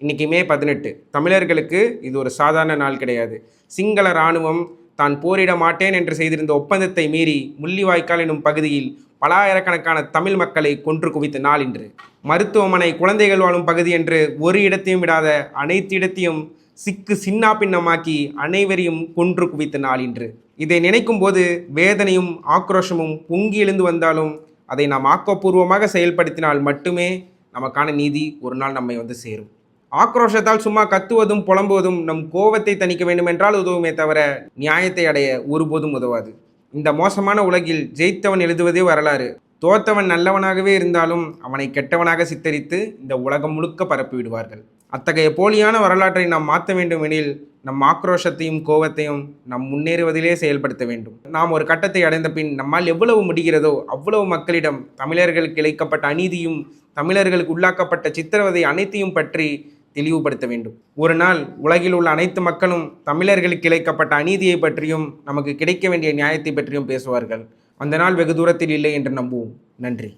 இன்றைக்கி மே 18. தமிழர்களுக்கு இது ஒரு சாதாரண நாள் கிடையாது. சிங்கள இராணுவம் தான் போரிட மாட்டேன் என்று செய்திருந்த ஒப்பந்தத்தை மீறி முள்ளிவாய்க்கால் எனும் பகுதியில் பல ஆயிரக்கணக்கான தமிழ் மக்களை கொன்று குவித்த நாள் இன்று. மருத்துவமனை, குழந்தைகள் வாழும் பகுதி என்று ஒரு இடத்தையும் விடாத அனைத்து இடத்தையும் சிக்கு சின்னா பின்னமாக்கி அனைவரையும் கொன்று குவித்த நாள் இன்று. இதை நினைக்கும் போது வேதனையும் ஆக்ரோஷமும் பொங்கி எழுந்து வந்தாலும் அதை நாம் ஆக்கப்பூர்வமாக செயல்படுத்தினால் மட்டுமே நமக்கான நீதி ஒரு நாள் நம்மை வந்து சேரும். ஆக்ரோஷத்தால் சும்மா கத்துவதும் புலம்புவதும் நம் கோபத்தை தணிக்க வேண்டுமென்றால் உதவுமே தவிர நியாயத்தை அடைய ஒருபோதும் உதவாது. இந்த மோசமான உலகில் ஜெயித்தவன் எழுதுவதே வரலாறு. தோத்தவன் நல்லவனாகவே இருந்தாலும் அவனை கெட்டவனாக சித்தரித்து இந்த உலகம் முழுக்க பரப்பி விடுவார்கள். அத்தகைய போலியான வரலாற்றை நாம் மாற்ற வேண்டுமெனில் நம் ஆக்ரோஷத்தையும் கோபத்தையும் நம் முன்னேறுவதிலே செயல்படுத்த வேண்டும். நாம் ஒரு கட்டத்தை அடைந்த பின் நம்மால் எவ்வளவு முடிகிறதோ அவ்வளவு மக்களிடம் தமிழர்களுக்கு இழைக்கப்பட்ட அநீதியும் தமிழர்களுக்கு உள்ளாக்கப்பட்ட சித்திரவதை அனைத்தையும் பற்றி தெளிவுபடுத்த வேண்டும். ஒரு நாள் உலகில் உள்ள அனைத்து மக்களும் தமிழர்களுக்கு இழைக்கப்பட்ட அநீதியை பற்றியும் நமக்கு கிடைக்க வேண்டிய நியாயத்தை பற்றியும் பேசுவார்கள். அந்த நாள் வெகு தூரத்தில் இல்லை என்று நம்புவோம். நன்றி.